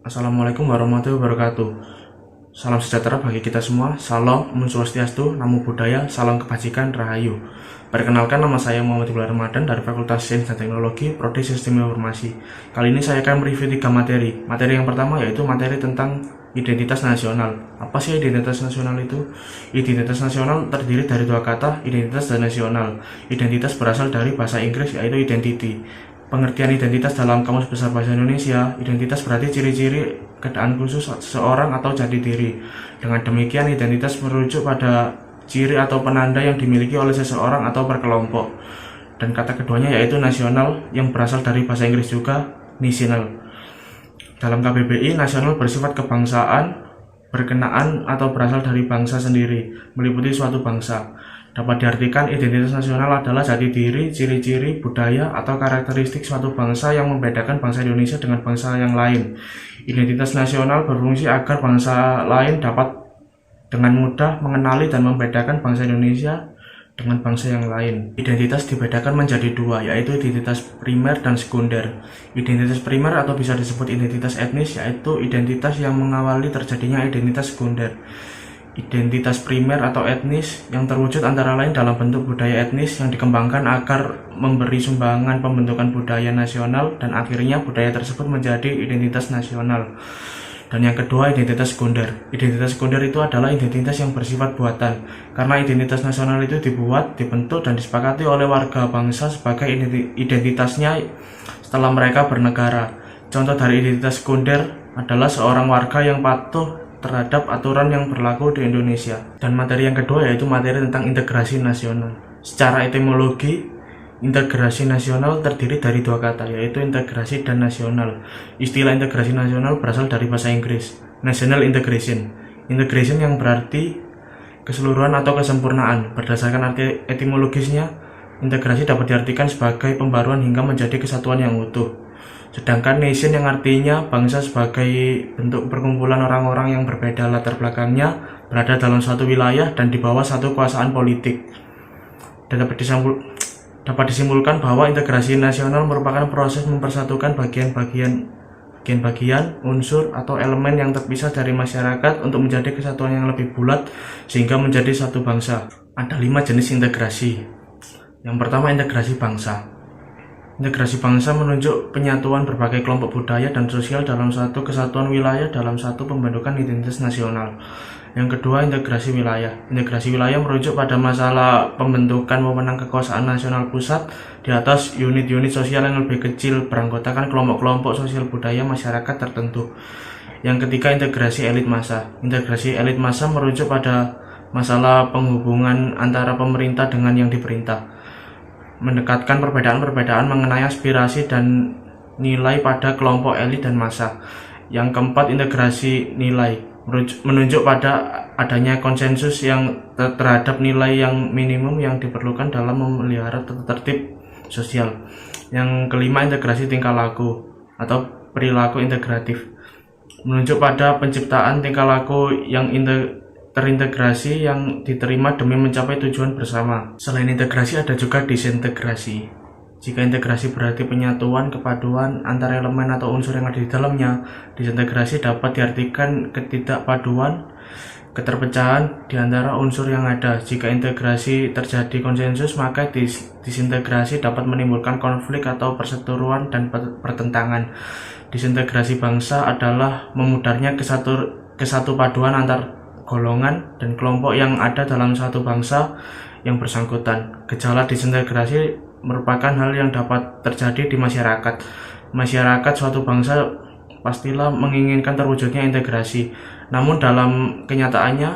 Assalamualaikum warahmatullahi wabarakatuh. Salam sejahtera bagi kita semua. Salam, Om Swastiastu, Namo Buddhaya, salam kebajikan, Rahayu. Perkenalkan, nama saya Muhammad Iqbal Ramadan dari Fakultas Sains dan Teknologi, Prodi Sistem Informasi. Kali ini saya akan mereview 3 materi. Materi yang pertama yaitu materi tentang identitas nasional. Apa sih identitas nasional itu? Identitas nasional terdiri dari 2 kata, identitas dan nasional. Identitas berasal dari bahasa Inggris yaitu identity. Pengertian identitas dalam Kamus Besar Bahasa Indonesia, identitas berarti ciri-ciri keadaan khusus seseorang atau jati diri. Dengan demikian, identitas merujuk pada ciri atau penanda yang dimiliki oleh seseorang atau berkelompok. Dan kata keduanya yaitu nasional, yang berasal dari bahasa Inggris juga, national. Dalam KBBI, nasional bersifat kebangsaan, berkenaan atau berasal dari bangsa sendiri, meliputi suatu bangsa. Dapat diartikan identitas nasional adalah jati diri, ciri-ciri, budaya, atau karakteristik suatu bangsa yang membedakan bangsa Indonesia dengan bangsa yang lain. Identitas nasional berfungsi agar bangsa lain dapat dengan mudah mengenali dan membedakan bangsa Indonesia dengan bangsa yang lain. Identitas dibedakan menjadi 2, yaitu identitas primer dan sekunder. Identitas primer atau bisa disebut identitas etnis, yaitu identitas yang mengawali terjadinya identitas sekunder. Identitas primer atau etnis yang terwujud antara lain dalam bentuk budaya etnis yang dikembangkan agar memberi sumbangan pembentukan budaya nasional dan akhirnya budaya tersebut menjadi identitas nasional. Dan yang kedua, identitas sekunder. Identitas sekunder itu adalah identitas yang bersifat buatan, karena identitas nasional itu dibuat, dibentuk, dan disepakati oleh warga bangsa sebagai identitasnya setelah mereka bernegara. Contoh dari identitas sekunder adalah seorang warga yang patuh terhadap aturan yang berlaku di Indonesia. Dan materi yang kedua yaitu materi tentang integrasi nasional. Secara etimologi, integrasi nasional terdiri dari 2 kata, yaitu integrasi dan nasional. Istilah integrasi nasional berasal dari bahasa Inggris, national integration. Integration yang berarti keseluruhan atau kesempurnaan. Berdasarkan arti etimologisnya, integrasi dapat diartikan sebagai pembaruan hingga menjadi kesatuan yang utuh. Sedangkan nation yang artinya bangsa sebagai bentuk perkumpulan orang-orang yang berbeda latar belakangnya berada dalam suatu wilayah dan di bawah satu kekuasaan politik. Dan dapat disimpulkan bahwa integrasi nasional merupakan proses mempersatukan bagian-bagian unsur atau elemen yang terpisah dari masyarakat untuk menjadi kesatuan yang lebih bulat sehingga menjadi satu bangsa. Ada 5 jenis integrasi. Yang pertama, integrasi bangsa. Integrasi bangsa menunjuk penyatuan berbagai kelompok budaya dan sosial dalam satu kesatuan wilayah dalam satu pembentukan identitas nasional. Yang kedua, integrasi wilayah. Integrasi wilayah merujuk pada masalah pembentukan wewenang kekuasaan nasional pusat di atas unit-unit sosial yang lebih kecil beranggotakan kelompok-kelompok sosial budaya masyarakat tertentu. Yang ketiga, integrasi elit massa. Integrasi elit massa merujuk pada masalah penghubungan antara pemerintah dengan yang diperintah, mendekatkan perbedaan-perbedaan mengenai aspirasi dan nilai pada kelompok elit dan massa. Yang keempat, integrasi nilai, menunjuk pada adanya konsensus yang terhadap nilai yang minimum yang diperlukan dalam memelihara tertib sosial. Yang kelima, integrasi tingkah laku atau perilaku integratif, menunjuk pada penciptaan tingkah laku yang terintegrasi yang diterima demi mencapai tujuan bersama. Selain integrasi ada juga disintegrasi. Jika integrasi berarti penyatuan, kepaduan antara elemen atau unsur yang ada di dalamnya, disintegrasi dapat diartikan ketidakpaduan, keterpecahan di antara unsur yang ada. Jika integrasi terjadi konsensus, maka disintegrasi dapat menimbulkan konflik atau perseteruan dan pertentangan. Disintegrasi bangsa adalah memudarnya kesatu paduan antar golongan dan kelompok yang ada dalam satu bangsa yang bersangkutan. Gejala disintegrasi merupakan hal yang dapat terjadi di masyarakat. Masyarakat suatu bangsa pastilah menginginkan terwujudnya integrasi. Namun dalam kenyataannya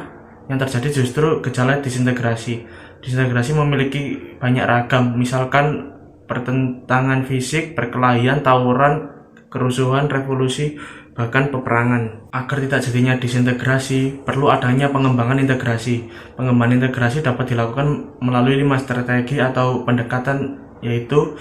yang terjadi justru gejala disintegrasi. Disintegrasi memiliki banyak ragam, misalkan pertentangan fisik, perkelahian, tawuran, kerusuhan, revolusi, bahkan peperangan. Agar tidak jadinya disintegrasi, perlu adanya pengembangan integrasi. Pengembangan integrasi dapat dilakukan melalui 5 strategi atau pendekatan, yaitu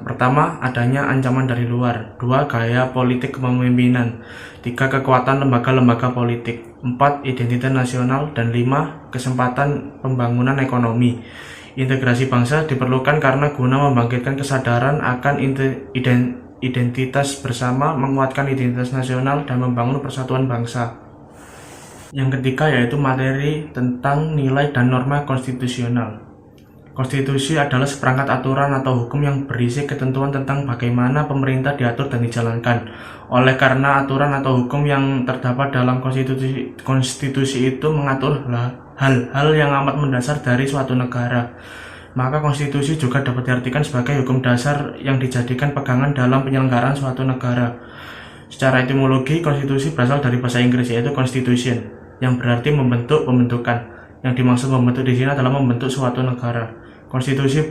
pertama, adanya ancaman dari luar. 2, gaya politik kepemimpinan. 3, kekuatan lembaga-lembaga politik. 4, identitas nasional. Dan 5, kesempatan pembangunan ekonomi. Integrasi bangsa diperlukan karena guna membangkitkan kesadaran akan identitas bersama, menguatkan identitas nasional, dan membangun persatuan bangsa. Yang ketiga yaitu materi tentang nilai dan norma konstitusional. Konstitusi adalah seperangkat aturan atau hukum yang berisi ketentuan tentang bagaimana pemerintah diatur dan dijalankan. Oleh karena aturan atau hukum yang terdapat dalam konstitusi itu mengatur hal-hal yang amat mendasar dari suatu negara, maka konstitusi juga dapat diartikan sebagai hukum dasar yang dijadikan pegangan dalam penyelenggaraan suatu negara. Secara etimologi, konstitusi berasal dari bahasa Inggris yaitu constitution, yang berarti membentuk, pembentukan. Yang dimaksud membentuk di sini adalah membentuk suatu negara. Konstitusi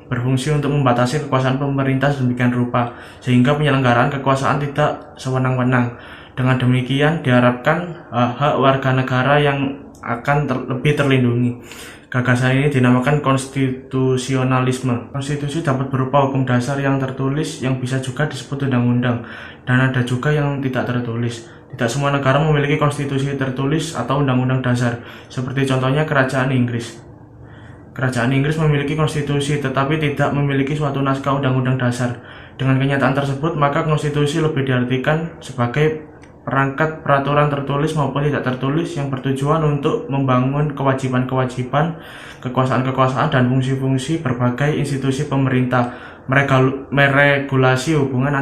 berfungsi untuk membatasi kekuasaan pemerintah sedemikian rupa, sehingga penyelenggaraan kekuasaan tidak sewenang-wenang. Dengan demikian, diharapkan hak warga negara yang akan lebih terlindungi. Gagasan ini dinamakan konstitusionalisme. Konstitusi dapat berupa hukum dasar yang tertulis, yang bisa juga disebut undang-undang, dan ada juga yang tidak tertulis. Tidak semua negara memiliki konstitusi tertulis atau undang-undang dasar, seperti contohnya Kerajaan Inggris. Kerajaan Inggris memiliki konstitusi tetapi tidak memiliki suatu naskah undang-undang dasar. Dengan kenyataan tersebut, maka konstitusi lebih diartikan sebagai perangkat peraturan tertulis maupun tidak tertulis yang bertujuan untuk membangun kewajiban-kewajiban, kekuasaan-kekuasaan, dan fungsi-fungsi berbagai institusi pemerintah, meregulasi hubungan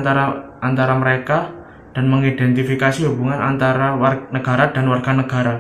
antara mereka, dan mengidentifikasi hubungan antara negara dan warga negara.